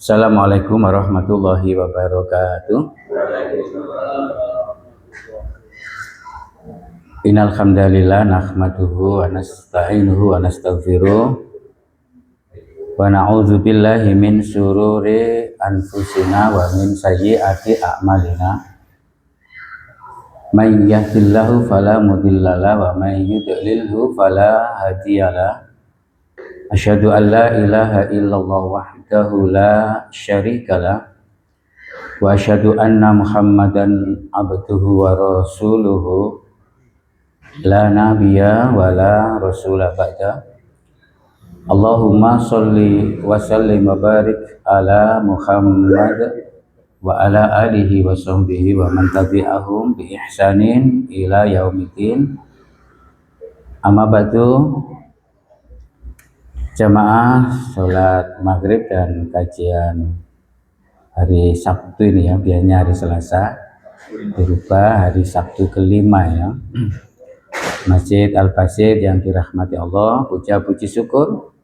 Assalamualaikum warahmatullahi wabarakatuh. Innal hamdalillah nahmaduhu wa nasta'inuhu wa nastaghfiruh wa na'udzu billahi min syururi anfusina wa min sayyiati a'malina. May yahdihillahu fala mudhillalah wa may yudlilhu fala hadiyalah. Asyhadu an la ilaha illallah wahdahu la syarikalah wa asyhadu anna Muhammadan abduhu wa rasuluhu la nabiyya wa la rasula ba'da. Allahumma sholli wa sallim wa barik ala Muhammad wa ala alihi wa sahbihi wa man tabi'ahum bi ihsanin ila yaumiddin. Amma ba'du. Jamaah sholat maghrib dan kajian hari Sabtu ini ya, biasanya hari Selasa berubah hari Sabtu kelima ya. Masjid Al-Basit yang dirahmati Allah, puja puji syukur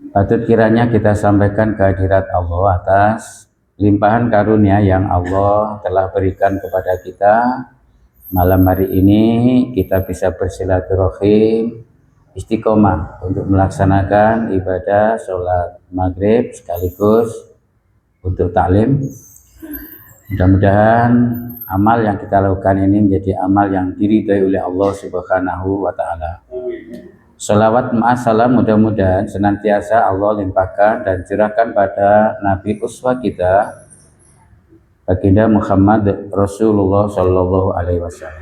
patut kiranya kita sampaikan kehadirat Allah atas limpahan karunia yang Allah telah berikan kepada kita. Malam hari ini kita bisa bersilaturahim istiqomah untuk melaksanakan ibadah sholat maghrib sekaligus untuk taklim. Mudah-mudahan amal yang kita lakukan ini menjadi amal yang diridhai oleh Allah Subhanahu wa Ta'ala. Sholawat ma'asalam mudah-mudahan senantiasa Allah limpahkan dan curahkan pada Nabi uswah kita, baginda Muhammad Rasulullah Sallallahu Alaihi Wasallam.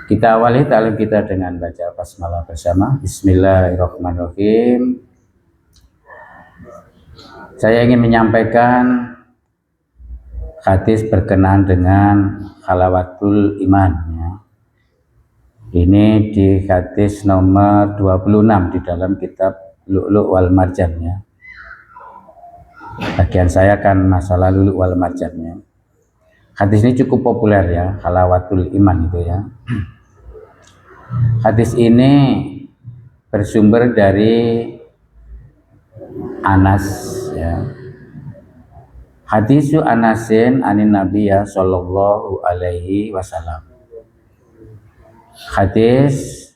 Kita awali taklim kita dengan baca basmalah bersama. Bismillahirrahmanirrahim. Saya ingin menyampaikan hadis berkenaan dengan halawatul iman ya. Ini di hadis nomor 26 di dalam kitab Lu'lu' wal Marjan ya. Bagian saya kan masalah Lu'lu' wal Marjan ya. Hadis ini cukup populer ya, halawatul iman itu ya. Hadis ini bersumber dari Anas ya. Hadisu Anasin anin Nabiyya sallallahu alaihi wasallam. Hadis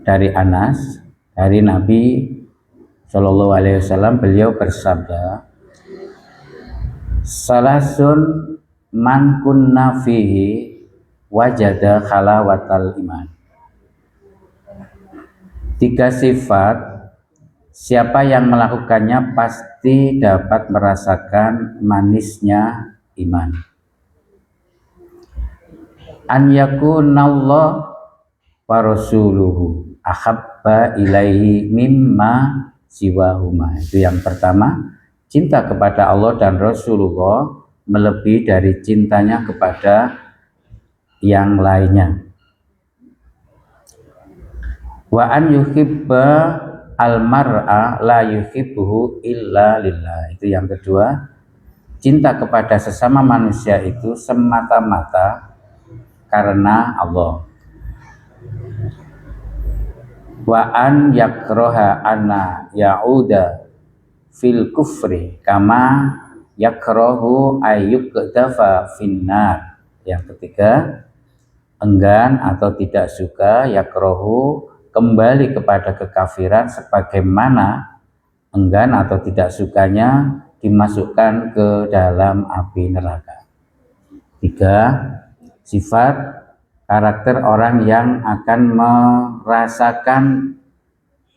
dari Anas dari Nabi sallallahu alaihi wasallam, beliau bersabda, salasun man kunna fihi wajada khalawatal iman. 3 sifat siapa yang melakukannya pasti dapat merasakan manisnya iman. An yakunallah wa rasuluhu ahabba ilaihi mimma siwahuma. Itu yang pertama, cinta kepada Allah dan Rasulullah melebihi dari cintanya kepada yang lainnya. Wa an yuhibba al-mar'a la yuhibbuhu illa lillah. Itu yang kedua, cinta kepada sesama manusia itu semata-mata karena Allah. Wa an yakroha anna ya'uda fil kufri kama yakrohu ayyukdafa finnar. Yang ketiga, enggan atau tidak suka yakrohu kembali kepada kekafiran sebagaimana enggan atau tidak sukanya dimasukkan ke dalam api neraka. 3 sifat karakter orang yang akan merasakan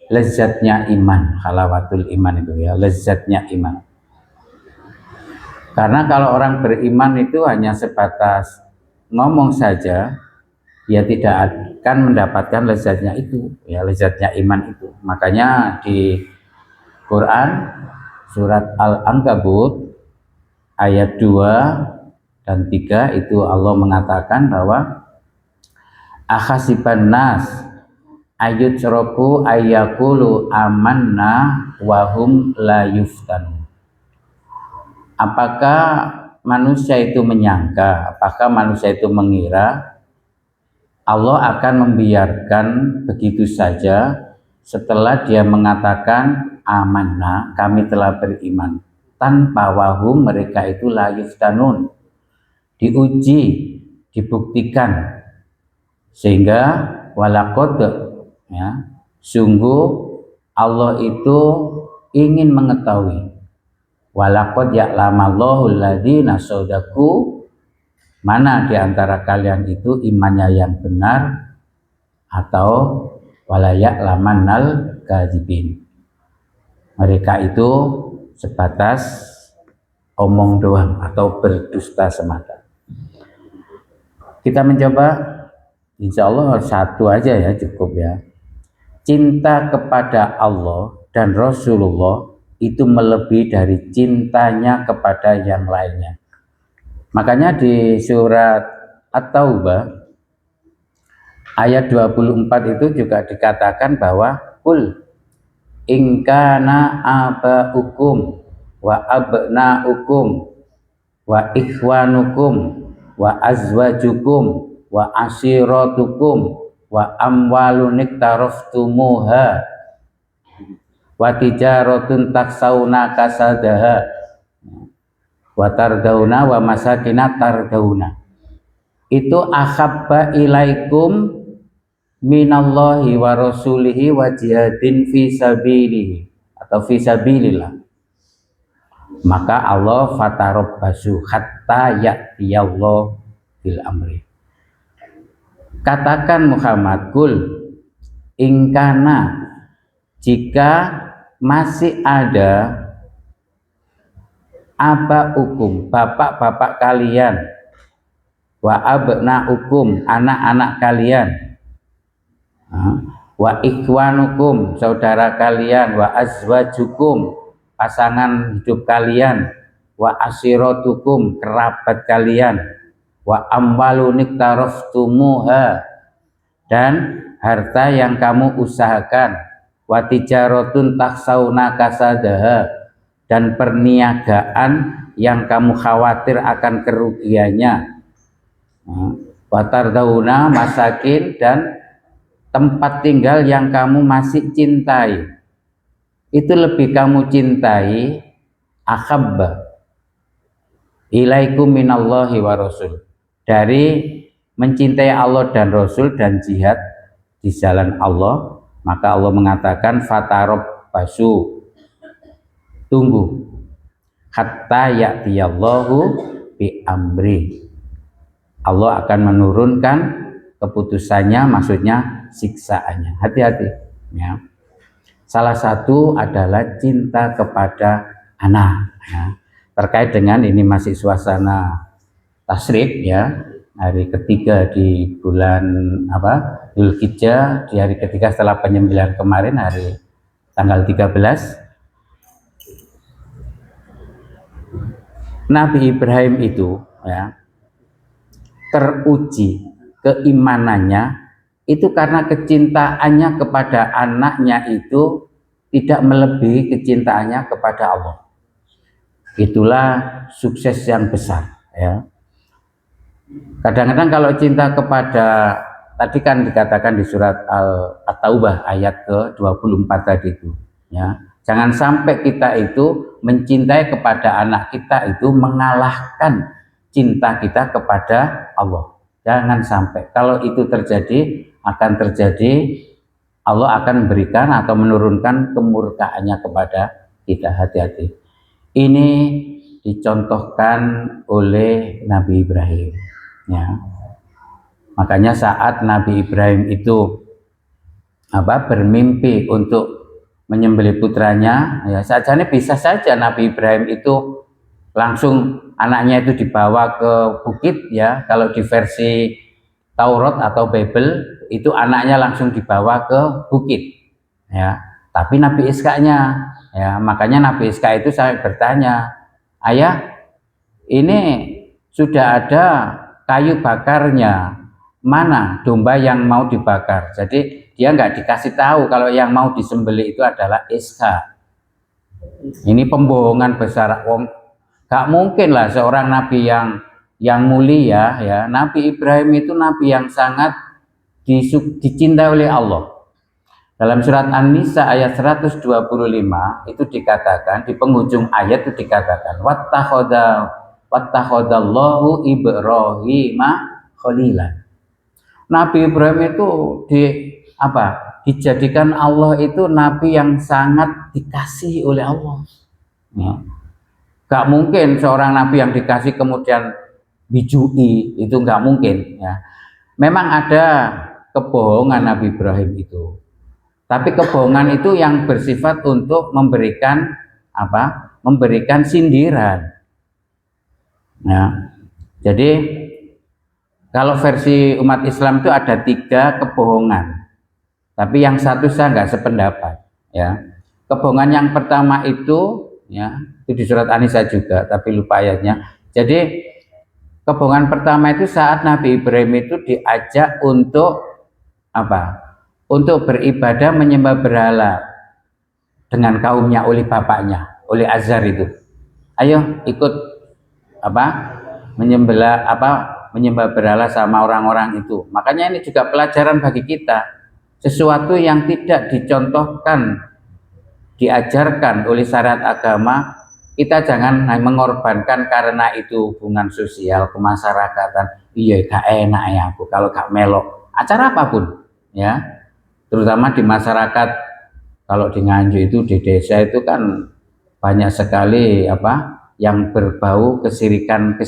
lezatnya iman, halawatul iman itu ya, lezatnya iman. Karena kalau orang beriman itu hanya sebatas ngomong saja, ya tidak akan mendapatkan lezatnya itu, ya lezatnya iman itu. Makanya di Quran surat Al-Ankabut ayat 2 dan 3 itu Allah mengatakan bahwa akhasiban nas ayyutraku ayyakulu amanna wahum la yuftanu. Apakah manusia itu menyangka, apakah manusia itu mengira Allah akan membiarkan begitu saja setelah dia mengatakan amanna, kami telah beriman, tanpa wahum mereka itu la yuftanun, diuji, dibuktikan, sehingga walaqad, ya, sungguh Allah itu ingin mengetahui, walaqad ya'lamallahu alladzina shadaku, mana di antara kalian itu imannya yang benar, atau wala ya'lamannal kadzibin, mereka itu sebatas omong doang atau berdusta semata. Kita mencoba, insya Allah satu aja ya, cukup ya. Cinta kepada Allah dan Rasulullah itu melebihi dari cintanya kepada yang lainnya. Makanya di surat At-Taubah ayat 24 itu juga dikatakan bahwa kul ingkana abaukum wa abnaukum wa ikhwanukum wa azwajukum wa ashiratukum wa amwalun iktaraftumuha wa tijaratun taksawna kasadaha wa tardauna wa masakina tardauna, itu ahabba ilaikum minallahi wa rasulihi wa jihadin fi sabilihi atau fi sabilillah, maka Allah fatarabbasu hatta ya'tiyallahu bil amri. Katakan Muhammad, kul ingkana, jika masih ada abaukum, bapak-bapak kalian, wa abnaukum, anak-anak kalian, wa ikhwanukum, saudara kalian, wa azwajukum, pasangan hidup kalian, wa ashiratukum, kerabat kalian, wa amwalun iktaraftumuha, dan harta yang kamu usahakan, wa tijaratun taksawna kasadaha, dan perniagaan yang kamu khawatir akan kerugiannya, wa tardauna masakin, dan tempat tinggal yang kamu masih cintai, itu lebih kamu cintai, ahabba ilaikum minallahi wa rasul, dari mencintai Allah dan Rasul dan jihad di jalan Allah. Maka Allah mengatakan fatarabbasu, tunggu, hatta ya'tiyallahu bi amri, Allah akan menurunkan keputusannya, maksudnya siksaannya. Hati-hati ya. Salah satu adalah cinta kepada anak ya. Terkait dengan ini masih suasana tasrik ya, hari ketiga di bulan Dzulhijjah, di hari ketiga setelah penyembelihan kemarin, hari tanggal 13, Nabi Ibrahim itu ya teruji keimanannya itu karena kecintaannya kepada anaknya itu tidak melebihi kecintaannya kepada Allah. Itulah sukses yang besar ya. Kadang-kadang kalau cinta kepada, tadi kan dikatakan di surat At-Taubah ayat ke-24 tadi itu ya, jangan sampai kita itu mencintai kepada anak kita itu mengalahkan cinta kita kepada Allah. Jangan sampai. Kalau itu terjadi, akan terjadi, Allah akan memberikan atau menurunkan kemurkaannya kepada kita. Hati-hati. Ini dicontohkan oleh Nabi Ibrahim ya. Makanya saat Nabi Ibrahim itu bermimpi untuk menyembelih putranya ya, sajane bisa saja Nabi Ibrahim itu langsung anaknya itu dibawa ke bukit ya. Kalau di versi Taurat atau Bible itu anaknya langsung dibawa ke bukit ya. Tapi Nabi Ishaknya ya, makanya Nabi Ishak itu saya bertanya, ayah, ini sudah ada kayu bakarnya, mana domba yang mau dibakar? Jadi dia nggak dikasih tahu kalau yang mau disembelih itu adalah Ishak. Ini pembohongan besar. Gak mungkin lah seorang nabi yang mulia ya. Nabi Ibrahim itu nabi yang sangat dicintai oleh Allah. Dalam surat An-Nisa ayat 125 itu dikatakan, di penghujung ayat itu dikatakan, wattakhadallahu Ibrahima khalila. Nabi Ibrahim itu dijadikan Allah itu nabi yang sangat dikasihi oleh Allah. Ya. Gak mungkin seorang nabi yang dikasih kemudian bijui, itu gak mungkin. Ya. Memang ada kebohongan Nabi Ibrahim itu, tapi kebohongan itu yang bersifat untuk memberikan memberikan sindiran. Ya. Jadi kalau versi umat Islam itu ada 3 kebohongan, tapi yang satu saya nggak sependapat. Ya, kebohongan yang pertama itu, ya, itu di surat An-Nisa juga, tapi lupa ayatnya. Jadi kebohongan pertama itu saat Nabi Ibrahim itu diajak untuk untuk beribadah menyembah berhala dengan kaumnya oleh bapaknya, oleh Azar itu. Ayo ikut menyembah berhala sama orang-orang itu. Makanya ini juga pelajaran bagi kita. Sesuatu yang tidak dicontohkan, diajarkan oleh syariat agama, kita jangan mengorbankan karena itu hubungan sosial, kemasyarakatan. Iya, gak enak ya aku kalau gak melok acara apapun, ya. Terutama di masyarakat, kalau di Nganjuk itu, di desa itu kan banyak sekali yang berbau kesirikan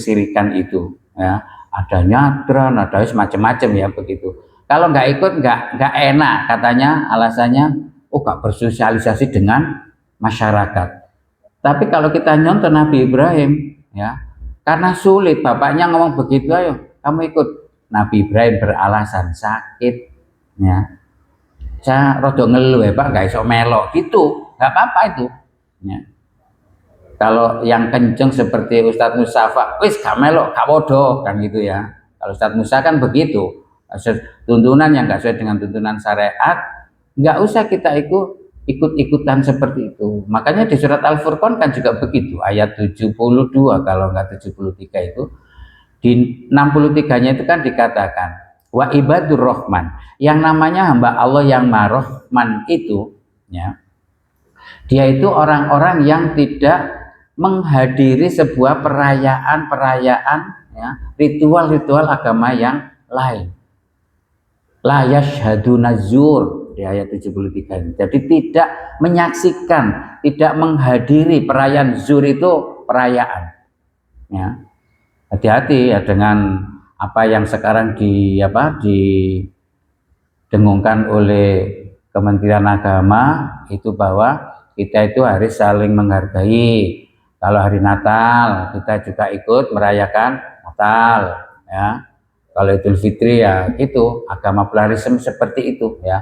itu, ya. Ada nyadran, ada macam-macam, ya begitu. Kalau nggak ikut nggak enak katanya, alasannya gak bersosialisasi dengan masyarakat. Tapi kalau kita nyontoh Nabi Ibrahim, ya, karena sulit bapaknya ngomong begitu, ayo kamu ikut. Nabi Ibrahim beralasan sakit, ya. Saya rada ngeluh ya Pak, gak iso melok gitu, nggak apa-apa itu, ya. Kalau yang kenceng seperti Ustadz Mustafa, wis gak melok, gak bodoh, kan gitu ya. Kalau Ustadz Musa kan begitu, tuntunan yang gak sesuai dengan tuntunan syariat, nggak usah kita ikut-ikutan seperti itu. Makanya di surat Al-Furqan kan juga begitu, ayat 72 kalau nggak 73 itu, di 63-nya itu kan dikatakan, wa ibadur rahman, yang namanya hamba Allah yang Mar-Rahman itu, ya, dia itu orang-orang yang tidak menghadiri sebuah perayaan, ya, ritual-ritual agama yang lain. La yashhaduna zur di ayat 73 ini. Jadi tidak menyaksikan, tidak menghadiri perayaan zur itu perayaan. Ya. Hati-hati ya dengan apa yang sekarang didengungkan oleh Kementerian Agama itu, bahwa kita itu harus saling menghargai. Kalau hari Natal kita juga ikut merayakan Natal, ya. Kalau Idul Fitri ya itu agama pluralisme seperti itu, ya.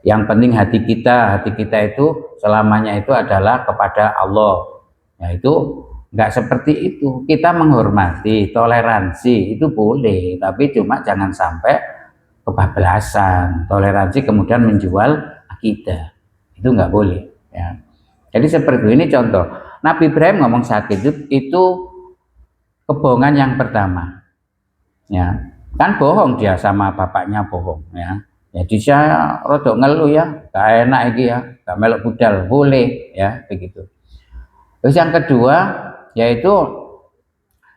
Yang penting hati kita itu selamanya itu adalah kepada Allah. Ya, itu nggak seperti itu. Kita menghormati, toleransi itu boleh, tapi cuma jangan sampai kebablasan. Toleransi kemudian menjual akidah, itu nggak boleh, ya. Jadi seperti ini contoh. Nabi Ibrahim ngomong sakit itu kebohongan yang pertama, ya. Kan bohong dia sama bapaknya, bohong, ya. Jadi saya rodok ngeluh ya, gak enak iki ya, gak melok budal, boleh, ya begitu. Terus yang kedua yaitu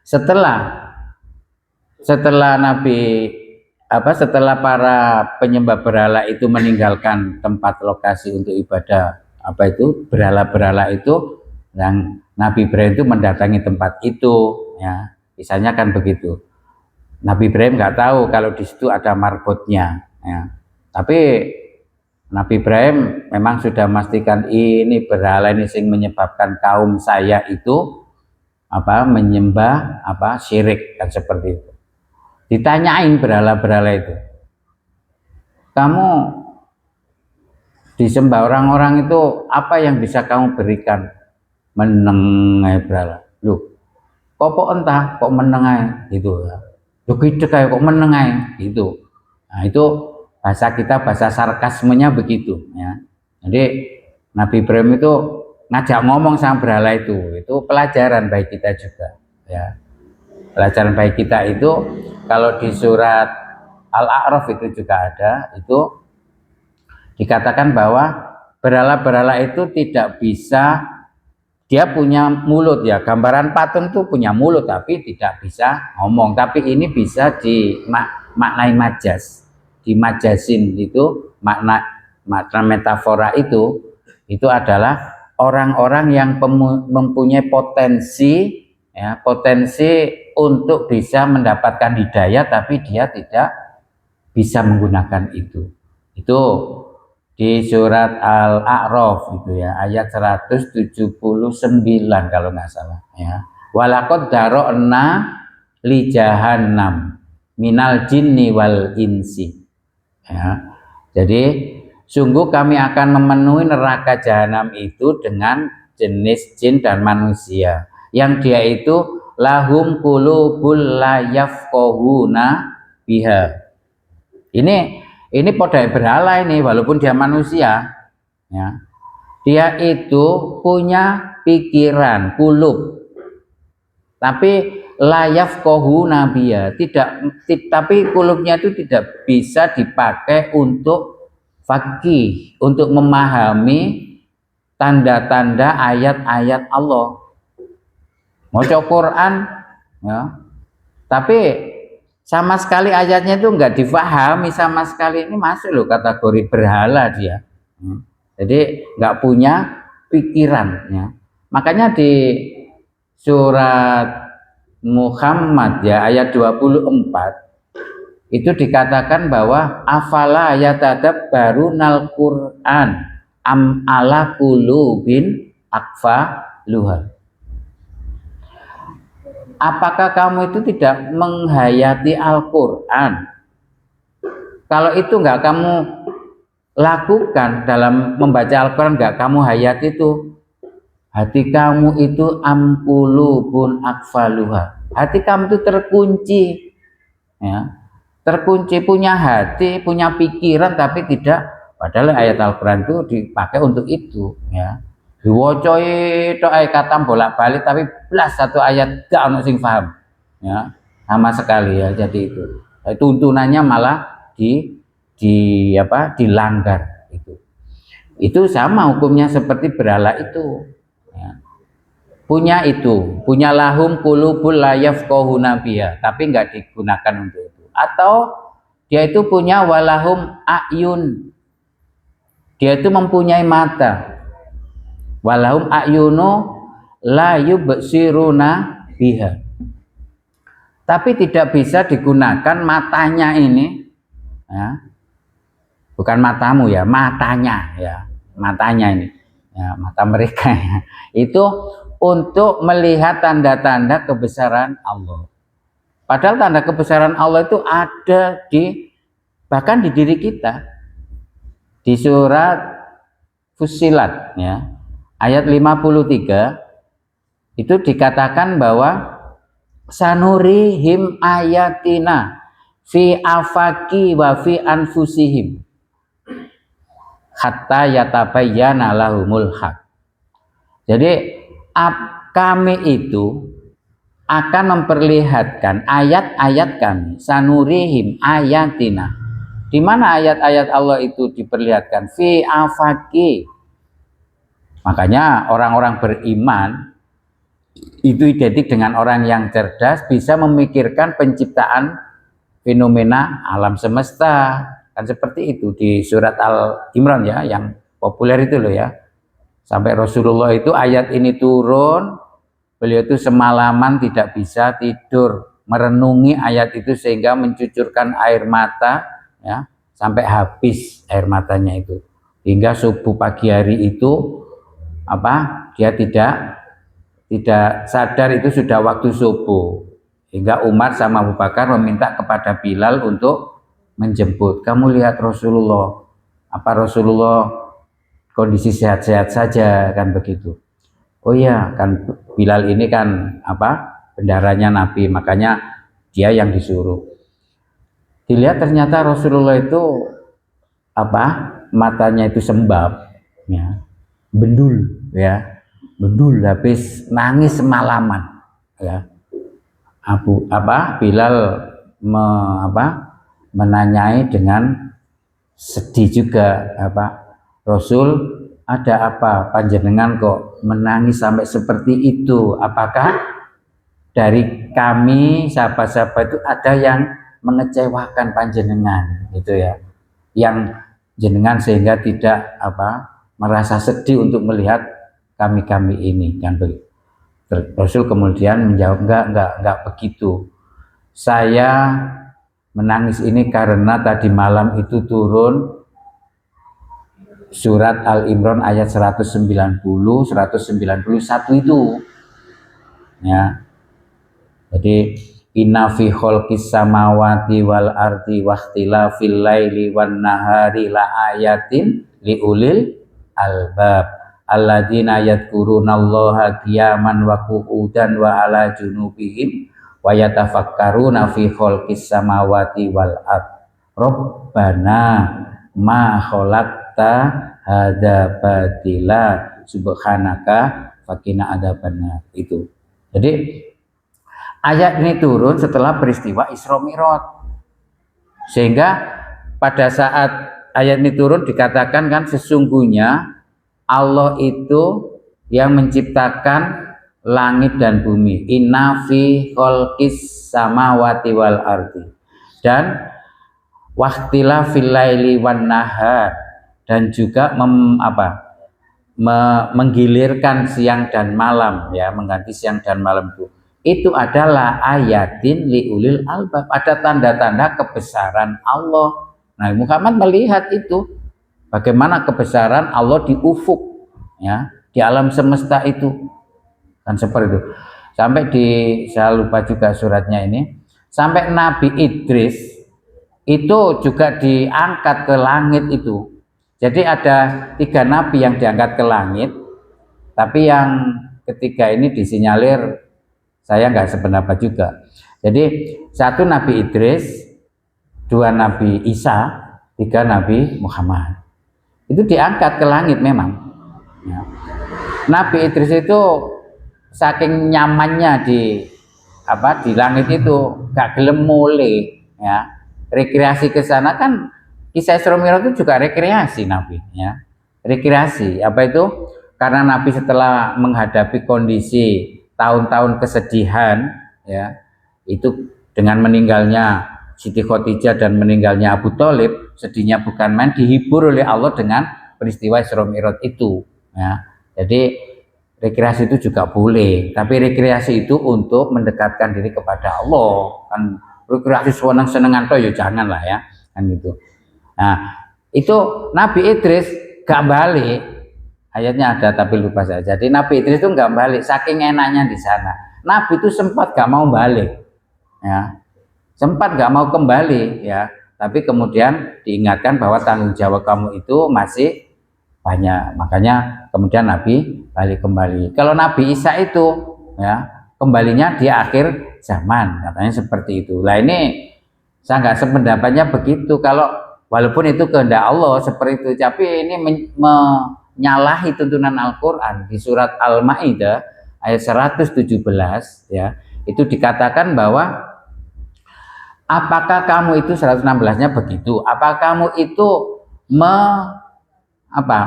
setelah setelah para penyembah berhala itu meninggalkan tempat lokasi untuk ibadah berhala-berhala itu, yang Nabi Ibrahim itu mendatangi tempat itu, ya. Misalnya kan begitu. Nabi Ibrahim nggak tahu kalau di situ ada marbotnya, ya. Tapi Nabi Ibrahim memang sudah memastikan ini berhala ini sing menyebabkan kaum saya itu menyembah syirik, kan seperti itu. Ditanyain berhala-berhala itu, kamu disembah orang-orang itu apa yang bisa kamu berikan? Menengai berhala. Loh, kok entah kok menengai gitu ya. Loh gitu kayak kok menengai gitu. Nah, itu bahasa kita, bahasa sarkasmenya begitu, ya. Jadi Nabi Ibrahim itu ngajak ngomong sama berhala itu pelajaran bagi kita juga, ya. Pelajaran bagi kita itu kalau di surat Al-A'raf itu juga ada, itu Dikatakan bahwa berhala-berhala itu tidak bisa, dia punya mulut ya, gambaran patung itu punya mulut tapi tidak bisa ngomong, tapi ini bisa dimaknai majas, dimajasin. Itu makna metafora itu adalah orang-orang yang mempunyai potensi ya, potensi untuk bisa mendapatkan hidayah tapi dia tidak bisa menggunakan itu. Itu di surat Al-A'raf itu ya, ayat 179 kalau nggak salah ya. Walaqad dara'na li jahannam minal jinni wal insi ya. Jadi sungguh kami akan memenuhi neraka jahanam itu dengan jenis jin dan manusia yang dia itu lahum qulubul la yafqahuna biha. Ini podai berhala ini, walaupun dia manusia ya, dia itu punya pikiran kulub tapi layaf kohu nabiya, tapi kulubnya itu tidak bisa dipakai untuk fakih, untuk memahami tanda-tanda ayat-ayat Allah. Mau Quran ya, tapi sama sekali ayatnya itu nggak difahami sama sekali. Ini masuk loh kategori berhala dia. Jadi nggak punya pikiran ya. Makanya di surat Muhammad ya ayat 24 itu dikatakan bahwa afala yatadabbarunal Qur'an am ala qulubin aqfaluha. Apakah kamu itu tidak menghayati Al-Quran? Kalau itu nggak kamu lakukan dalam membaca Al-Quran, nggak kamu hayati itu, hati kamu itu amqulubun akfaluha. Hati kamu itu terkunci, ya, terkunci, punya hati, punya pikiran, tapi tidak. Padahal ayat Al-Quran itu dipakai untuk itu, ya. Diwocoi tok kata bolak-balik tapi belas satu ayat gak ono sing paham ya, sama sekali ya. Jadi itu tuntunannya malah dilanggar. Itu sama hukumnya seperti berhala itu ya. Punya lahum qulubul la yafqahuna biha tapi nggak digunakan untuk itu. Atau dia itu punya walahum ayun, dia itu mempunyai mata, walahum ayunu la yubsiruna biha, tapi tidak bisa digunakan matanya ini ya. Bukan matamu ya, matanya ya, matanya ini ya, mata mereka ya. Itu untuk melihat tanda-tanda kebesaran Allah. Padahal tanda kebesaran Allah itu ada bahkan di diri kita. Di surat Fussilat ya ayat 53 itu dikatakan bahwa sanurihim ayatina fi afaki wa fi anfusihim hatta yatabayyana lahumul haq. Jadi kami itu akan memperlihatkan ayat-ayat kami, sanurihim ayatina. Di mana ayat-ayat Allah itu diperlihatkan? Fi afaki. Makanya orang-orang beriman itu identik dengan orang yang cerdas, bisa memikirkan penciptaan fenomena alam semesta. Kan seperti itu di surat Al-Imran ya, yang populer itu loh ya. Sampai Rasulullah itu ayat ini turun, beliau itu semalaman tidak bisa tidur, merenungi ayat itu sehingga mencucurkan air mata ya, sampai habis air matanya itu. Hingga subuh pagi hari itu dia tidak sadar itu sudah waktu subuh, hingga Umar sama Abu Bakar meminta kepada Bilal untuk menjemput. Kamu lihat Rasulullah, Rasulullah kondisi sehat-sehat saja kan begitu. Oh iya kan, Bilal ini kan bendaranya Nabi, makanya dia yang disuruh. Dilihat ternyata Rasulullah itu matanya itu sembab ya, bendul ya, bendul habis nangis semalaman ya. Bilal menanyai dengan sedih juga Rasul, ada apa panjenengan kok menangis sampai seperti itu? Apakah dari kami sahabat-sahabat itu ada yang mengecewakan panjenengan gitu ya, yang jenengan sehingga tidak merasa sedih untuk melihat kami ini, kan begitu. Rasul kemudian menjawab, enggak begitu. Saya menangis ini karena tadi malam itu turun surat Al-Imran ayat 190, 191 itu. Ya. Jadi inna fi khalqis samawati wal ardi wakhtilafil laili wan nahari la ayatin liulil albab alladzina yadhkurunallaha qiyaman wa qu'udan wa ala junubihim wa yatafakkaruna fi khalqis samawati wal ard rabbana ma khalaqta hadza batila subhanaka faqina adzabannar. Itu. Jadi ayat ini turun setelah peristiwa Isra Mi'raj, sehingga pada saat ayat ini turun dikatakan kan sesungguhnya Allah itu yang menciptakan langit dan bumi, inna fi khalqis samawati wal ardi, dan waqtilafil laili wan nahar, dan juga menggilirkan siang dan malam, ya, mengganti siang dan malam itu adalah ayatin liulil albab, ada tanda-tanda kebesaran Allah. Nah, Muhammad melihat itu, bagaimana kebesaran Allah di ufuk, ya, di alam semesta itu, kan seperti itu. Sampai saya lupa juga suratnya ini, sampai Nabi Idris itu juga diangkat ke langit itu. Jadi ada 3 nabi yang diangkat ke langit, tapi yang ketiga ini disinyalir, saya nggak sependapat juga. Jadi 1 Nabi Idris, 2 Nabi Isa, 3 Nabi Muhammad. Itu diangkat ke langit memang. Ya. Nabi Idris itu saking nyamannya di langit itu, gak gelem mulai, ya. Rekreasi ke sana kan, kisah Isra Mi'raj itu juga rekreasi Nabi, ya. Rekreasi apa itu? Karena Nabi setelah menghadapi kondisi tahun-tahun kesedihan, ya, itu dengan meninggalnya Siti Khadijah dan meninggalnya Abu Thalib, sedihnya bukan main, dihibur oleh Allah dengan peristiwa Isra Mi'raj itu, ya. Jadi rekreasi itu juga boleh, tapi rekreasi itu untuk mendekatkan diri kepada Allah, kan. Rekreasi seneng-senengan toh ya janganlah, ya, kan gitu. Nah, itu Nabi Idris gak balik. Ayatnya ada tapi lupa saya. Jadi Nabi Idris itu nggak balik, saking enaknya di sana. Nabi itu sempat nggak mau balik, ya, sempat nggak mau kembali, ya. Tapi kemudian diingatkan bahwa tanggung jawab kamu itu masih banyak. Makanya kemudian Nabi balik kembali. Kalau Nabi Isa itu, ya, kembalinya di akhir zaman, katanya seperti itu. Lah ini saya nggak sependapatnya begitu. Kalau walaupun itu kehendak Allah seperti itu, tapi ini menyalahi tuntunan Al-Quran. Di surat Al-Maidah ayat 117, ya, itu dikatakan bahwa apakah kamu itu 116-nya begitu, apakah kamu itu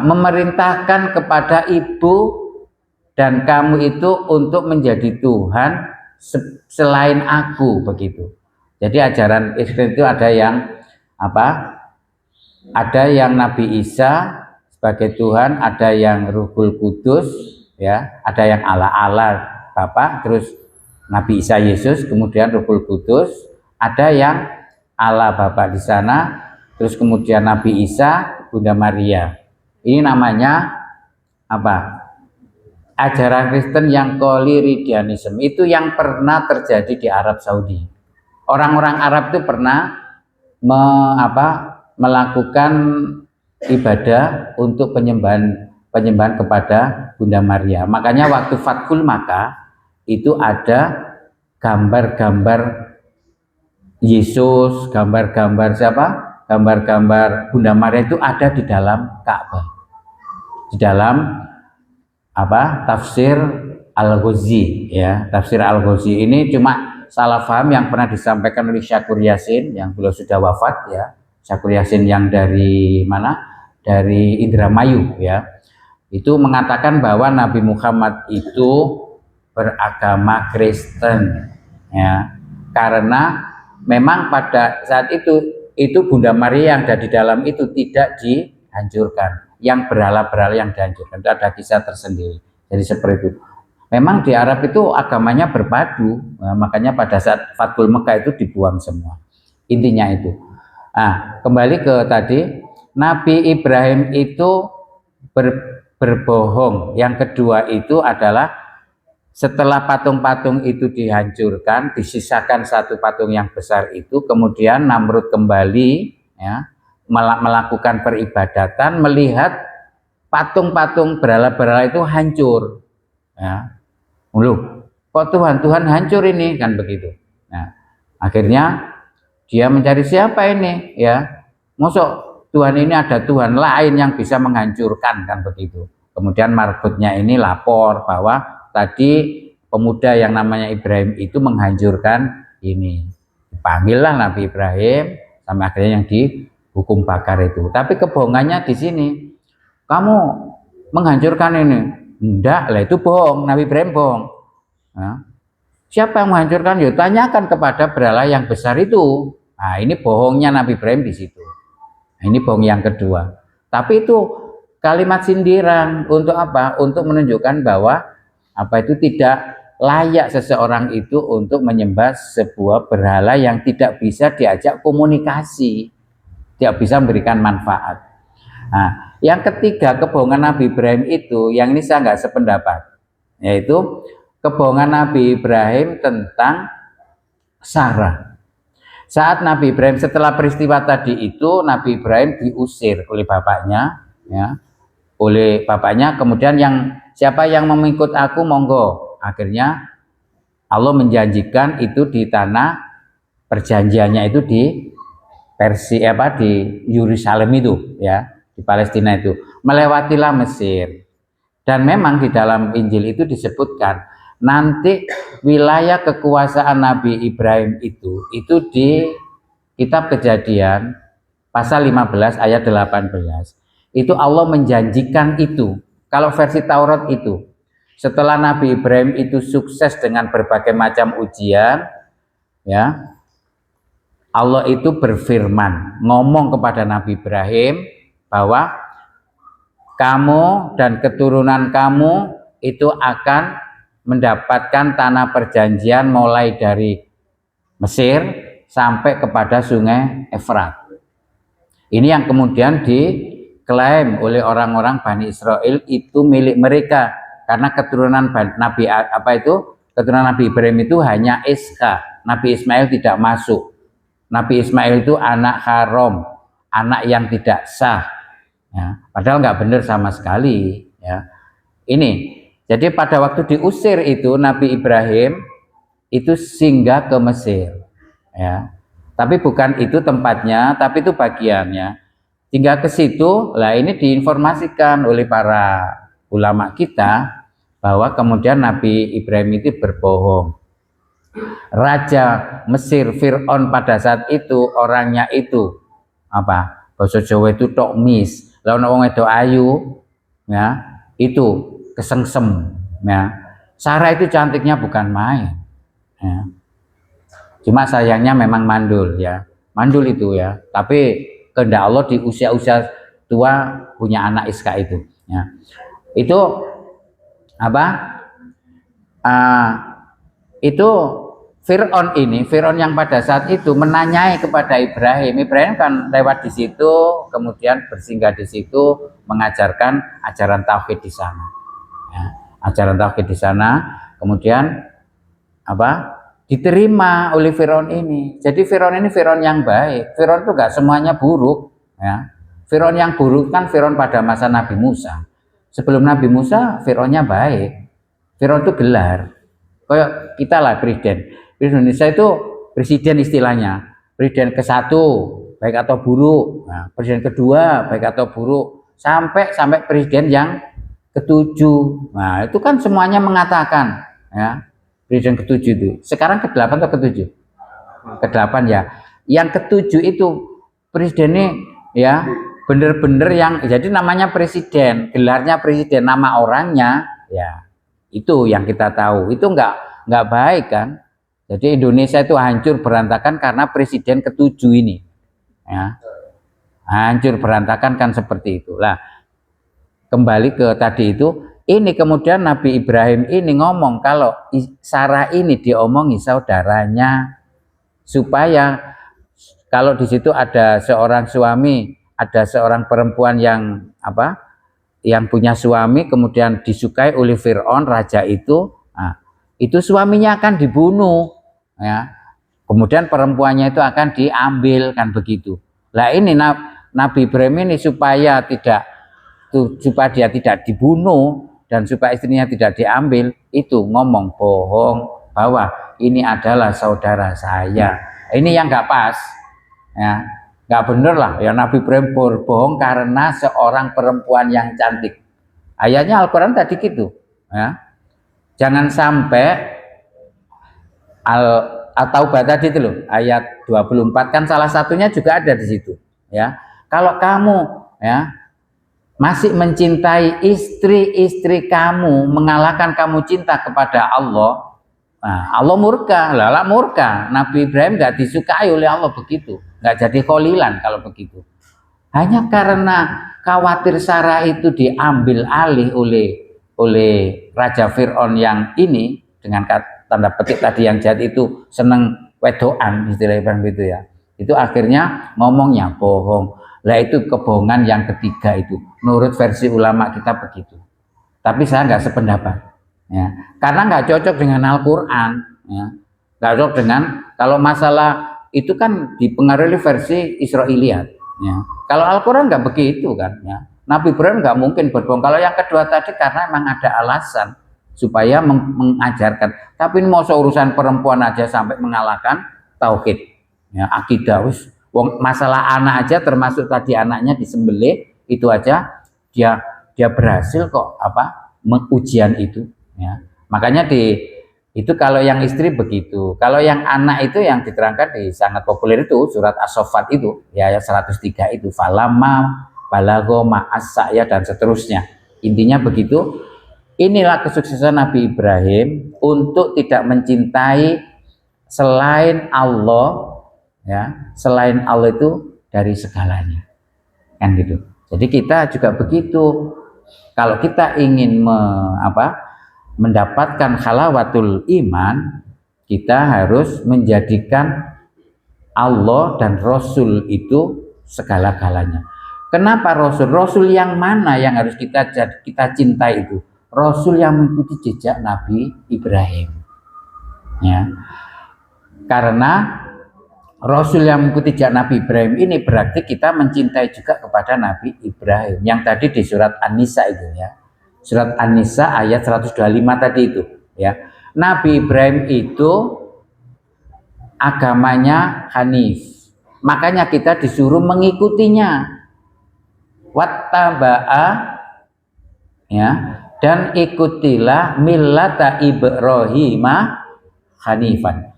memerintahkan kepada ibu dan kamu itu untuk menjadi Tuhan selain aku, begitu. Jadi ajaran Islam itu ada yang ada yang Nabi Isa sebagai Tuhan, ada yang Ruhul Kudus, ya, ada yang Allah Bapa, terus Nabi Isa Yesus, kemudian Ruhul Kudus, ada yang Allah Bapa di sana, terus kemudian Nabi Isa, Bunda Maria. Ini namanya ajaran Kristen yang Koliridianisme, itu yang pernah terjadi di Arab Saudi. Orang-orang Arab itu pernah melakukan ibadah untuk penyembahan kepada Bunda Maria. Makanya waktu Fathul Makkah itu ada gambar-gambar Yesus, gambar-gambar gambar-gambar Bunda Maria itu ada di dalam Ka'bah, di dalam tafsir Al-Ghazi, ya. Tafsir Al-Ghazi ini cuma salah paham yang pernah disampaikan oleh Syakur Yasin yang beliau sudah wafat, ya. Syakur Yasin yang dari mana? Dari Indramayu ya. Itu mengatakan bahwa Nabi Muhammad itu beragama Kristen ya. Karena memang pada saat itu Bunda Maria yang ada di dalam itu tidak dihancurkan. Yang berhala-berhala yang dihancurkan. Itu ada kisah tersendiri. Jadi seperti itu. Memang di Arab itu agamanya berpadu, nah, makanya pada saat Fathul Mekah itu dibuang semua. Intinya itu. Nah, kembali ke tadi, Nabi Ibrahim itu berbohong. Yang kedua itu adalah setelah patung-patung itu dihancurkan, disisakan satu patung yang besar itu, kemudian Namrud kembali ya, melakukan peribadatan, melihat patung-patung berhala-berhala itu hancur. Ya. Loh, kok Tuhan hancur ini kan begitu. Nah, akhirnya dia mencari siapa ini ya. Mosok Tuhan ini ada Tuhan lain yang bisa menghancurkan kan begitu. Kemudian marbutnya ini lapor bahwa tadi pemuda yang namanya Ibrahim itu menghancurkan ini. Dipanggillah Nabi Ibrahim sampai akhirnya yang dihukum bakar itu. Tapi kebohongannya di sini. Kamu menghancurkan ini. Enggak, lah itu bohong, Nabi Ibrahim bohong. Nah, siapa yang menghancurkan? Ya tanyakan kepada berhala yang besar itu. Nah, ini bohongnya Nabi Ibrahim di situ. Nah, ini bohong yang kedua. Tapi itu kalimat sindiran untuk apa? Untuk menunjukkan bahwa apa itu tidak layak seseorang itu untuk menyembah sebuah berhala yang tidak bisa diajak komunikasi, tidak bisa memberikan manfaat. Nah, yang ketiga kebohongan Nabi Ibrahim itu, yang ini saya nggak sependapat, yaitu kebohongan Nabi Ibrahim tentang Sarah. Saat Nabi Ibrahim setelah peristiwa tadi itu, Nabi Ibrahim diusir oleh bapaknya, ya, oleh bapaknya. Kemudian siapa yang mengikut aku monggo. Akhirnya Allah menjanjikan itu di tanah perjanjiannya itu di di Yerusalem itu, ya. Di Palestina itu, melewatilah Mesir. Dan memang di dalam Injil itu disebutkan nanti wilayah kekuasaan Nabi Ibrahim itu di kitab Kejadian pasal 15 ayat 18 itu Allah menjanjikan itu. Kalau versi Taurat itu, setelah Nabi Ibrahim itu sukses dengan berbagai macam ujian, ya, Allah itu berfirman, ngomong kepada Nabi Ibrahim bahwa kamu dan keturunan kamu itu akan mendapatkan tanah perjanjian mulai dari Mesir sampai kepada sungai Efrat. Ini yang kemudian diklaim oleh orang-orang Bani Israel itu milik mereka karena keturunan Nabi keturunan Nabi Ibrahim itu hanya Iska, Nabi Ismail tidak masuk. Nabi Ismail itu anak haram, anak yang tidak sah. Ya, padahal nggak benar sama sekali. Ya. Ini, jadi pada waktu diusir itu Nabi Ibrahim itu singgah ke Mesir. Ya. Tapi bukan itu tempatnya, tapi itu bagiannya. Singgah ke situ, lah ini diinformasikan oleh para ulama kita bahwa kemudian Nabi Ibrahim itu berbohong. Raja Mesir Fir'aun pada saat itu orangnya itu apa? Bahasa Jawa itu tok mis. Lawan wong itu ayu, ya, itu kesengsem, ya. Sarah itu cantiknya bukan main, ya. Cuma sayangnya memang mandul, ya, mandul itu ya. Tapi kehendak Allah di usia-usia tua punya anak Iska itu, ya. Itu apa? Itu Fir'aun yang pada saat itu menanyai kepada Ibrahim. Ibrahim kan lewat di situ, kemudian bersinggah di situ, mengajarkan ajaran tauhid di sana. Ya, ajaran tauhid di sana, kemudian apa? Diterima oleh Fir'aun ini. Jadi Fir'aun ini Fir'aun yang baik. Fir'aun itu enggak semuanya buruk. Ya. Fir'aun yang buruk kan Fir'aun pada masa Nabi Musa. Sebelum Nabi Musa, Fir'aunnya baik. Fir'aun itu gelar. Kayak kita lah presiden. Indonesia itu presiden istilahnya, presiden ke-1 baik atau buruk, nah, presiden kedua baik atau buruk, sampai presiden yang ke-7. Nah itu kan semuanya mengatakan, ya, presiden ke-7 itu. Sekarang ke-8 atau ke-7? Ke-8 ya. Yang ke-7 itu presidennya ya bener-bener yang jadi namanya presiden, gelarnya presiden, nama orangnya ya itu yang kita tahu. Itu nggak baik kan. Jadi Indonesia itu hancur berantakan karena presiden ketujuh ini ya. Hancur berantakan kan seperti itulah. Kembali ke tadi itu, ini kemudian Nabi Ibrahim ini ngomong kalau Sarah ini diomongi saudaranya supaya kalau di situ ada seorang suami, ada seorang perempuan yang yang punya suami kemudian disukai oleh Fir'aun raja itu, nah, itu suaminya akan dibunuh ya. Kemudian perempuannya itu akan diambil kan begitu. Lah ini Nabi Ibrahim ini supaya dia tidak dibunuh dan supaya istrinya tidak diambil, itu ngomong bohong bahwa ini adalah saudara saya. Ini yang nggak pas ya, nggak bener lah ya. Nabi Ibrahim berbohong karena seorang perempuan yang cantik. Ayatnya Al-Quran tadi gitu ya. Jangan sampai At-Taubah tadi itu loh, ayat 24 kan salah satunya juga ada di situ ya. Kalau kamu ya masih mencintai istri-istri kamu, mengalahkan kamu cinta kepada Allah, nah, Allah murka. Lala murka. Nabi Ibrahim nggak disukai oleh Allah begitu, nggak jadi kholilan kalau begitu. Hanya karena khawatir Sarah itu diambil alih oleh Raja Fir'aun yang ini dengan tanda petik tadi yang jahat itu seneng wedoan istilahnya begitu ya. Itu akhirnya ngomongnya bohong. Lah itu kebohongan yang ketiga itu menurut versi ulama kita begitu. Tapi saya nggak sependapat ya, karena nggak cocok dengan Al-Quran ya. Nggak cocok dengan, kalau masalah itu kan dipengaruhi versi Israiliyat ya. Kalau Al-Quran nggak begitu kan ya. Nabi Ibrahim nggak mungkin berbohong. Kalau yang kedua tadi karena memang ada alasan supaya mengajarkan. Tapi ini mau urusan perempuan aja sampai mengalahkan tauhid ya, akidah wis. Masalah anak aja, termasuk tadi anaknya disembelih, itu aja dia berhasil kok ujian itu ya. Makanya itu kalau yang istri begitu. Kalau yang anak itu yang diterangkan di sangat populer itu surat As-Saffat itu ya, ayat 103 itu falamma balagho ma'as ya dan seterusnya. Intinya begitu. Inilah kesuksesan Nabi Ibrahim untuk tidak mencintai selain Allah ya, selain Allah itu dari segalanya kan gitu. Jadi kita juga begitu. Kalau kita ingin mendapatkan halawatul iman, kita harus menjadikan Allah dan Rasul itu segala-galanya. Kenapa Rasul? Rasul yang mana yang harus kita cintai itu? Rasul yang mengikuti jejak Nabi Ibrahim ya. Karena Rasul yang mengikuti jejak Nabi Ibrahim ini berarti kita mencintai juga kepada Nabi Ibrahim. Yang tadi di surat An-Nisa itu ya. Surat An-Nisa ayat 125 tadi itu ya. Nabi Ibrahim itu agamanya Hanif. Makanya kita disuruh mengikutinya. Wattaba'a ya, dan ikutilah millata Ibrahim Hanifan.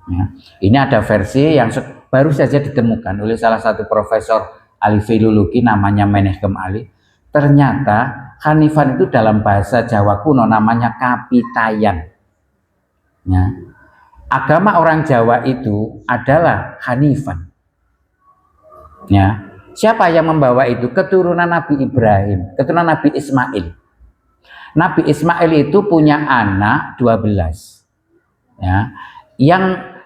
Ya, ini ada versi yang baru saja ditemukan oleh salah satu profesor ahli filologi namanya Meneghem Ali. Ternyata Hanifan itu dalam bahasa Jawa kuno namanya kapitayan. Ya. Agama orang Jawa itu adalah Hanifan. Ya. Siapa yang membawa itu? Keturunan Nabi Ibrahim, keturunan Nabi Ismail. Nabi Ismail itu punya anak 12. Ya.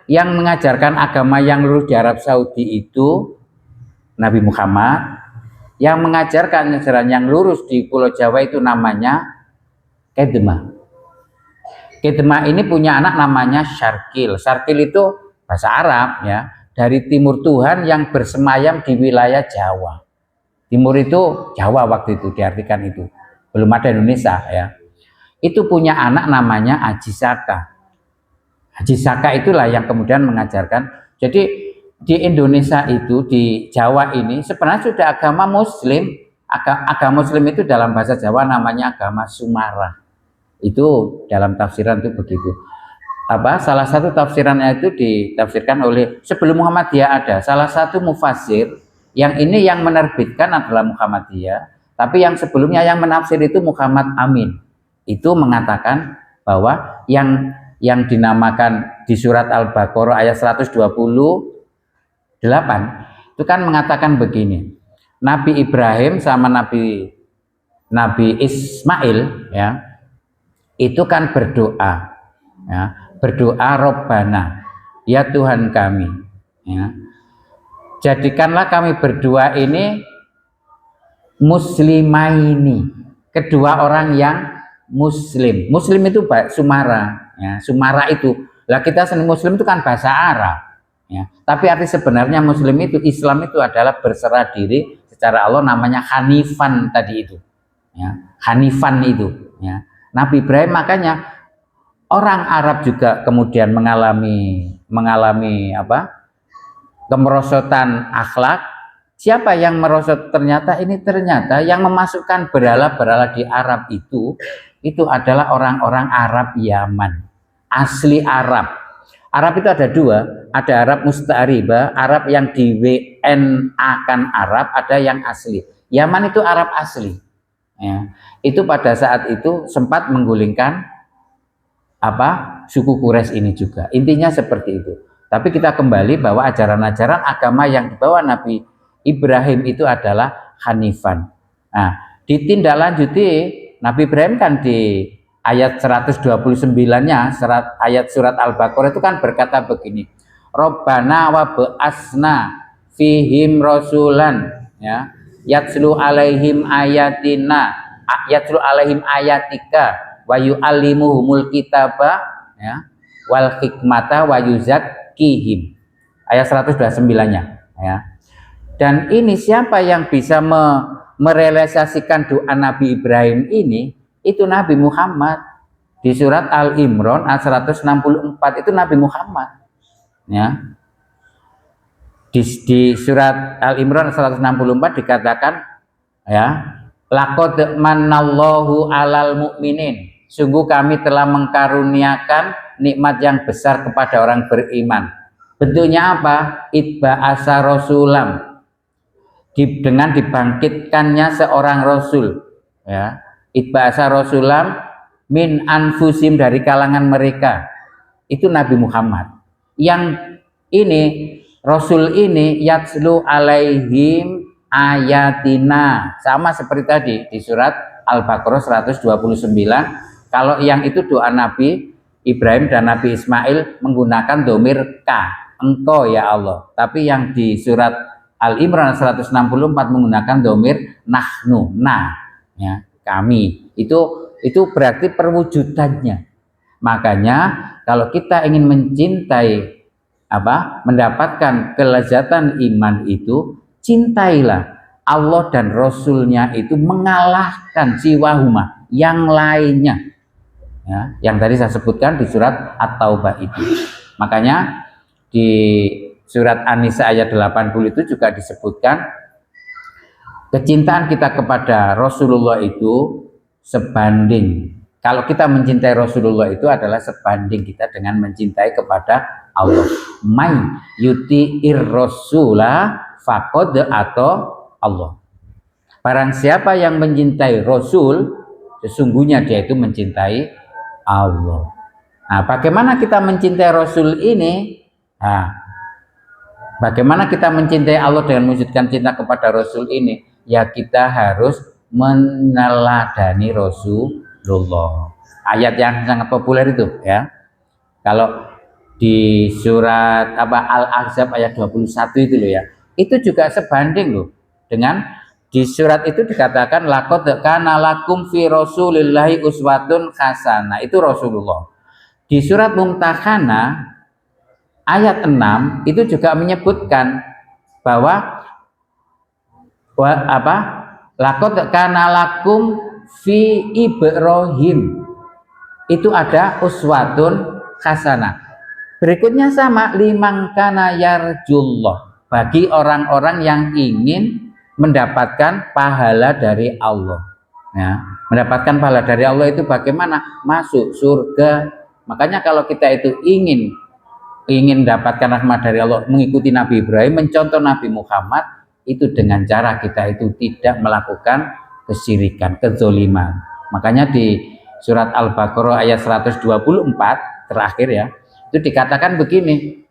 Yang mengajarkan agama yang lurus di Arab Saudi itu Nabi Muhammad. Yang mengajarkan ajaran yang lurus di Pulau Jawa itu namanya Kedma. Kedma ini punya anak namanya Syarkil. Syarkil itu bahasa Arab ya, dari timur Tuhan yang bersemayam di wilayah Jawa. Timur itu Jawa waktu itu diartikan itu. Belum ada Indonesia ya. Itu punya anak namanya Haji Saka. Haji Saka itulah yang kemudian mengajarkan. Jadi di Indonesia itu, di Jawa ini sebenarnya sudah agama Muslim. Agama Muslim itu dalam bahasa Jawa namanya agama Sumara. Itu dalam tafsiran itu begitu. salah satu tafsirannya itu ditafsirkan oleh sebelum Muhammadiyah ada salah satu mufasir yang ini yang menerbitkan adalah Muhammadiyah, tapi yang sebelumnya yang menafsir itu Muhammad Amin. Itu mengatakan bahwa yang dinamakan di surat Al-Baqarah ayat 128 itu kan mengatakan begini. Nabi Ibrahim sama Nabi Ismail ya, itu kan berdoa ya, berdoa Robbana, ya Tuhan kami ya, jadikanlah kami berdua ini muslimaini, kedua orang yang muslim. Muslim itu sumara ya, sumara itu lah, kita seni muslim itu kan bahasa Arab ya, tapi arti sebenarnya muslim itu, Islam itu adalah berserah diri secara Allah, namanya Hanifan tadi itu ya, Hanifan itu ya. Nabi Ibrahim, makanya orang Arab juga kemudian mengalami kemerosotan akhlak. Siapa yang merosot? Ternyata yang memasukkan berhala-berhala di Arab itu adalah orang-orang Arab Yaman, asli Arab. Arab itu ada dua, ada Arab musta'ribah, Arab yang di WNA-kan Arab, ada yang asli. Yaman itu Arab asli ya. Itu pada saat itu sempat menggulingkan suku Quraisy ini juga. Intinya seperti itu. Tapi kita kembali bahwa ajaran-ajaran agama yang dibawa Nabi Ibrahim itu adalah Hanifan. Nah, ditindaklanjuti Nabi Ibrahim kan di ayat 129-nya ayat surat Al-Baqarah itu kan berkata begini. Robbana wa ba'asna fihim rasulan ya, yatslu alaihim ayatika wa yu'allimuhumul kitaba ya, wal hikmata wa yuzakkihim. Ayat 129-nya ya. Dan ini siapa yang bisa merealisasikan doa Nabi Ibrahim ini? Itu Nabi Muhammad. Di surat Al-Imran ayat 164 itu Nabi Muhammad ya. Di surat Al-Imran 164 dikatakan ya, laqad manallahu alal mu'minin, sungguh kami telah mengkaruniakan nikmat yang besar kepada orang beriman. Bentuknya apa? Itba'asa rasulam, dengan dibangkitkannya seorang rasul ya. Itba'asa rasulam min anfusim, dari kalangan mereka. Itu Nabi Muhammad. Yang ini rasul ini yatslu alaihim ayatina, sama seperti tadi di surat Al-Baqarah 129. Kalau yang itu doa Nabi Ibrahim dan Nabi Ismail menggunakan domir ka, engkau ya Allah. Tapi yang di surat Al-Imran 164 menggunakan domir nahnu, ya, kami. Itu berarti perwujudannya. Makanya kalau kita ingin mencintai mendapatkan kelezatan iman itu, cintailah Allah dan Rasulnya itu mengalahkan siwahuma, yang lainnya ya, yang tadi saya sebutkan di surat At-Taubah itu. Makanya di surat An-Nisa ayat 80 itu juga disebutkan kecintaan kita kepada Rasulullah itu sebanding, kalau kita mencintai Rasulullah itu adalah sebanding kita dengan mencintai kepada Allah. May yuti'ir rasula faqad atau Allah. Barang siapa yang mencintai Rasul, sesungguhnya dia itu mencintai Allah. Nah, bagaimana kita mencintai Rasul ini? Nah, bagaimana kita mencintai Allah dengan mewujudkan cinta kepada Rasul ini? Ya, kita harus meneladani Rasulullah. Ayat yang sangat populer itu ya. Kalau di surat Al-Ahzab ayat 21 itu loh ya. Itu juga sebanding loh dengan di surat itu dikatakan laqad kana lakum fi rasulillahi uswatun hasanah. Itu Rasulullah. Di surat Mumtahanah ayat 6 itu juga menyebutkan bahwa laqad kana lakum fi Ibrahim, itu ada uswatun hasanah. Berikutnya sama, liman kana yarjullah, bagi orang-orang yang ingin mendapatkan pahala dari Allah ya. Mendapatkan pahala dari Allah itu bagaimana? Masuk surga, Makanya kalau kita itu ingin dapatkan rahmat dari Allah, mengikuti Nabi Ibrahim, mencontoh Nabi Muhammad, itu dengan cara kita itu tidak melakukan kesyirikan, kezoliman. Makanya di surat Al-Baqarah ayat 124 terakhir ya, itu dikatakan begini,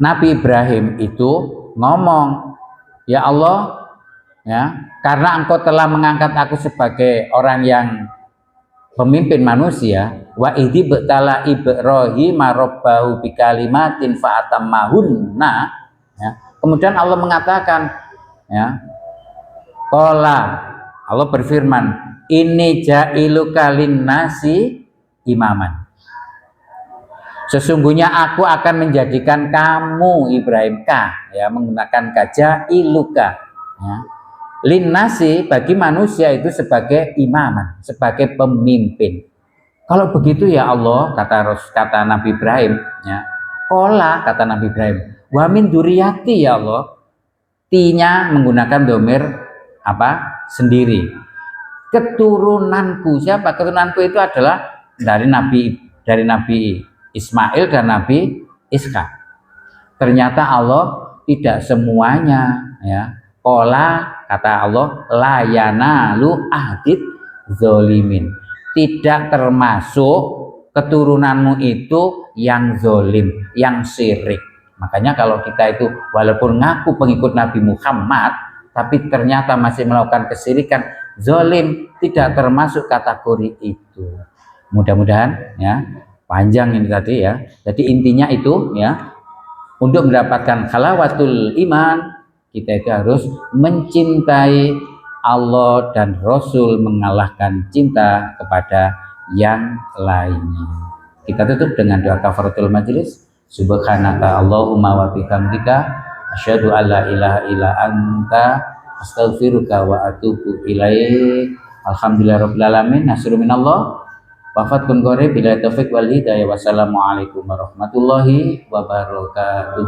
Nabi Ibrahim itu ngomong, ya Allah, ya, karena engkau telah mengangkat aku sebagai orang yang pemimpin manusia, wa idzi btala Ibrahim rabbahu bikalimatin fa'atammahunna, ya. Kemudian Allah mengatakan, ya, qala, Allah berfirman, ini ja'iluka linnasi imaman. Sesungguhnya aku akan menjadikan kamu Ibrahim ya, menggunakan ja'iluka, ya, linnasi, bagi manusia itu sebagai imaman, sebagai pemimpin. Kalau begitu ya Allah, kata Nabi Ibrahim, ya, kola, kata Nabi Ibrahim, wa min duriyati ya Allah, tinya menggunakan domir apa? Sendiri. Keturunanku, siapa? Keturunanku itu adalah dari Nabi Ismail dan Nabi Ishak. Ternyata Allah tidak semuanya, ya. Kola, kata Allah, layana lu ahdid zolimin, tidak termasuk keturunanmu itu yang zolim, yang syirik. Makanya kalau kita itu walaupun ngaku pengikut Nabi Muhammad, tapi ternyata masih melakukan kesyirikan, zolim, tidak termasuk kategori itu. Mudah-mudahan ya, panjang ini tadi ya. Jadi intinya itu ya, untuk mendapatkan halawatul iman, kita itu harus mencintai Allah dan Rasul, mengalahkan cinta kepada yang lainnya. Kita tutup dengan doa kafaratul majelis. Subhanaka Allahumma wa bihamdika asyhadu an la ilaha illa anta astaghfiruka wa atubu ilaik. Alhamdulillahirabbil alamin. Nasrun minallah. Wafatun qarib, bila taufik wal hidayah. Wassalamualaikum warahmatullahi wabarakatuh.